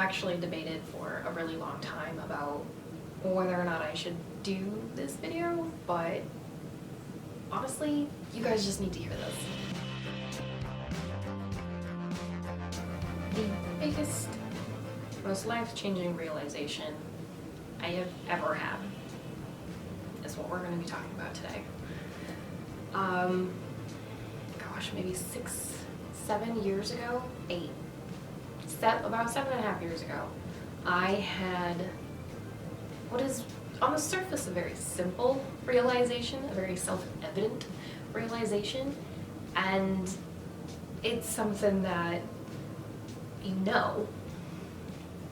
actually debated for a really long time about whether or not I should do this video, but honestly, you guys just need to hear this. The biggest, most life-changing realization I have ever had is what we're going to be talking about today. Gosh, maybe 6, 7 years ago, 8, about 7.5 years ago, I had what is on the surface a very simple realization, a very self-evident realization, and it's something that you know,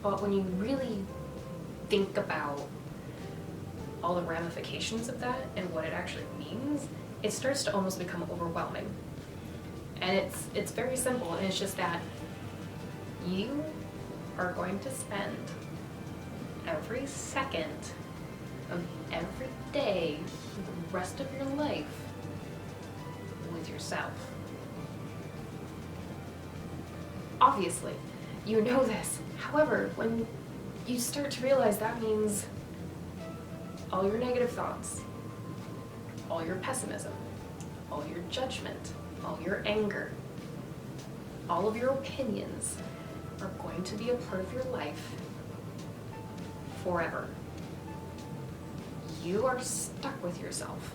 but when you really think about all the ramifications of that and what it actually means, it starts to almost become overwhelming. And it's very simple, and it's just that you are going to spend every second of every day the rest of your life with yourself. Obviously, you know this. However, when you start to realize that means all your negative thoughts, all your pessimism, all your judgment, all your anger, all of your opinions are going to be a part of your life forever. You are stuck with yourself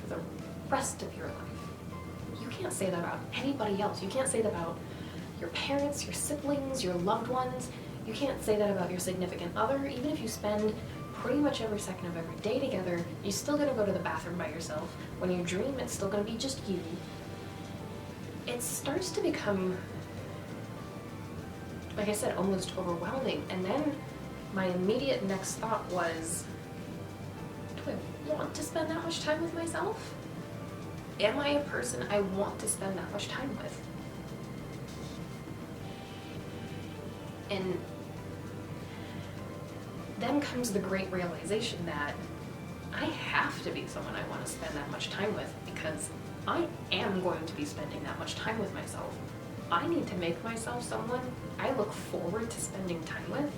for the rest of your life. You can't say that about anybody else. You can't say that about your parents, your siblings, your loved ones. You can't say that about your significant other. Even if you spend pretty much every second of every day together, you're still gonna go to the bathroom by yourself. When you dream, it's still gonna be just you. It starts to become, like I said, almost overwhelming. And then my immediate next thought was, do I want to spend that much time with myself? Am I a person I want to spend that much time with? And then comes the great realization that I have to be someone I want to spend that much time with, because I am going to be spending that much time with myself. I need to make myself someone I look forward to spending time with,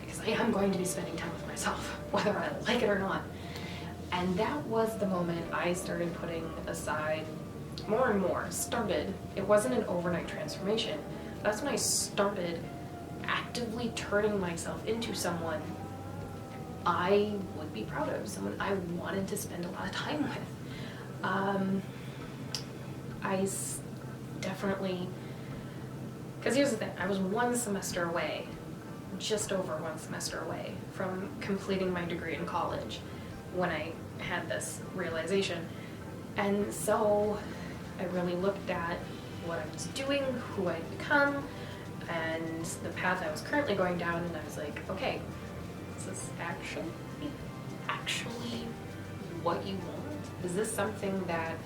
because I am going to be spending time with myself, whether I like it or not. And that was the moment I started putting aside more and more. It wasn't an overnight transformation. That's when I started actively turning myself into someone I would be proud of, someone I wanted to spend a lot of time with. Definitely, because here's the thing, I was just over one semester away from completing my degree in college when I had this realization. And so I really looked at what I was doing, who I'd become, and the path I was currently going down, and I was like, okay, is this actually what you want? Is this something that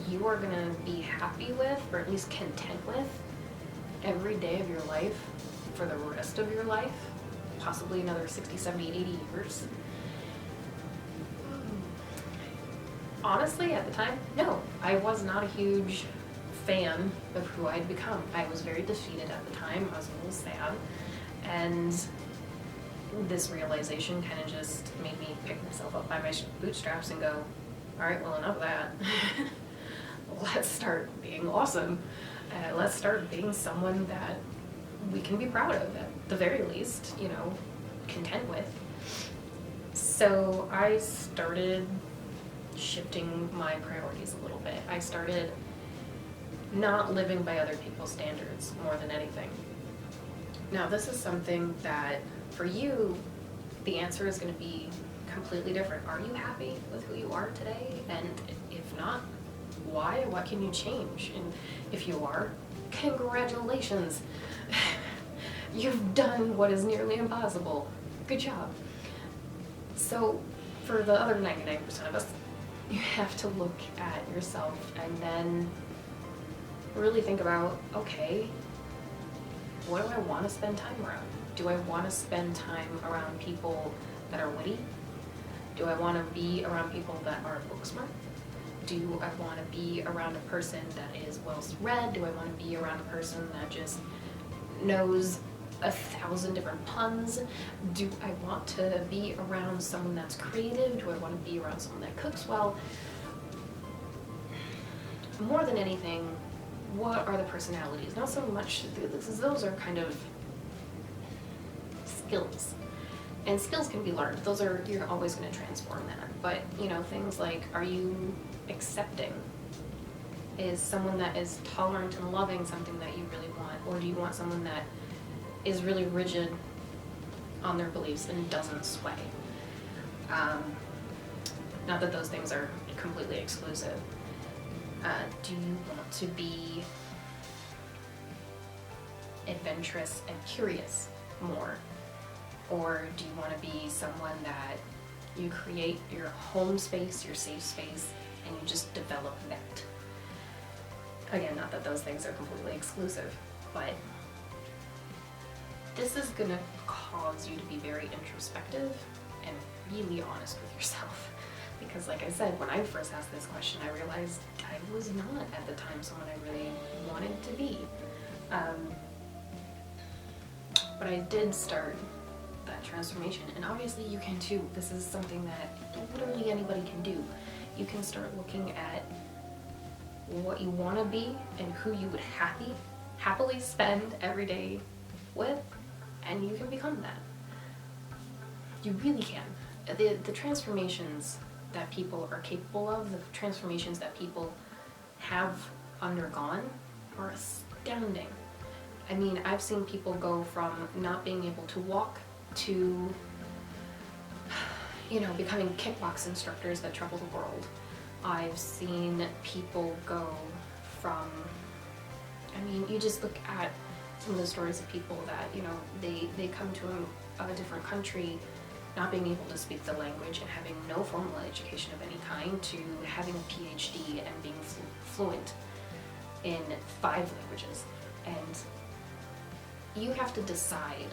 you are gonna be happy with, or at least content with, every day of your life for the rest of your life? Possibly another 60, 70, 80 years? Honestly, at the time, no. I was not a huge fan of who I'd become. I was very defeated at the time. I was a little sad, and this realization kind of just made me pick myself up by my bootstraps and go, all right, well, enough of that. Let's start being awesome. Let's start being someone that we can be proud of, at the very least, content with. So I started shifting my priorities a little bit. I started not living by other people's standards more than anything. Now, this is something that, for you, the answer is going to be completely different. Are you happy with who you are today? And if not, why? What can you change? And if you are, congratulations. You've done what is nearly impossible. Good job. So, for the other 99% of us, you have to look at yourself and then really think about, okay, what do I want to spend time around? Do I want to spend time around people that are witty? Do I want to be around people that are book smart? Do I want to be around a person that is well read? Do I want to be around a person that just knows 1,000 different puns? Do I want to be around someone that's creative? Do I want to be around someone that cooks well? More than anything, what are the personalities? Not so much, those are kind of skills. And skills can be learned. You're always going to transform that. But, things like, are you accepting? Is someone that is tolerant and loving something that you really want? Or do you want someone that is really rigid on their beliefs and doesn't sway? Not that those things are completely exclusive. Do you want to be adventurous and curious more? Or do you want to be someone that you create your home space, your safe space, and you just develop that? Again, not that those things are completely exclusive, but this is gonna cause you to be very introspective and really honest with yourself. Because like I said, when I first asked this question, I realized I was not at the time someone I really wanted to be. But I did start that transformation, and obviously you can too. This is something that literally anybody can do. You can start looking at what you want to be and who you would happily spend every day with, and you can become that. You really can. The transformations that people are capable of, the transformations that people have undergone are astounding. I mean, I've seen people go from not being able to walk to, becoming kickbox instructors that travel the world. I've seen people go from, you just look at some of the stories of people that, they come to a different country not being able to speak the language and having no formal education of any kind, to having a PhD and being fluent in 5 languages. And you have to decide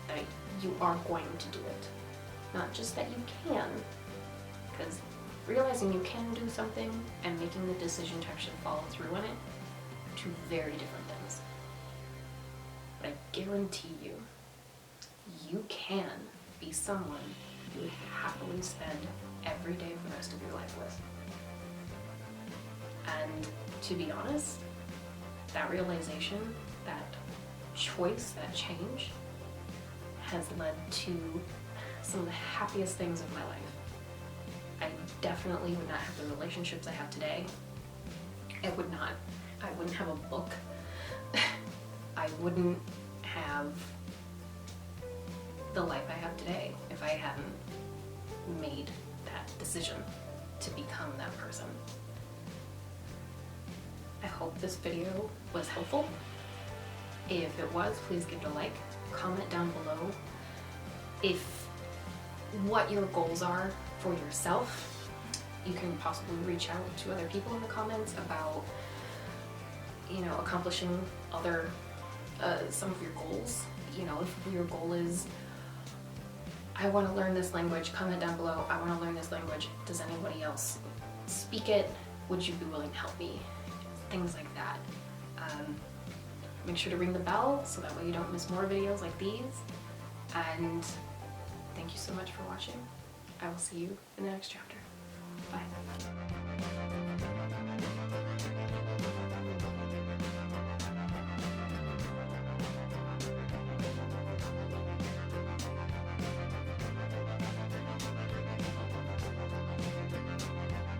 that you are going to do it. Not just that you can, because realizing you can do something and making the decision to actually follow through on it, 2 very different things. But I guarantee you, you can be someone you would happily spend every day of the rest of your life with. And to be honest, that realization, that choice, that change has led to some of the happiest things of my life. I definitely would not have the relationships I have today. I wouldn't have a book. I wouldn't have the life I have today if I hadn't made that decision to become that person. I hope this video was helpful. If it was, please give it a like. Comment down below what your goals are for yourself. You can possibly reach out to other people in the comments about accomplishing some of your goals. If your goal is, I want to learn this language, comment down below. I want to learn this language. Does anybody else speak it? Would you be willing to help me? Things like that. Make sure to ring the bell so that way you don't miss more videos like these. And thank you so much for watching. I will see you in the next chapter. Bye.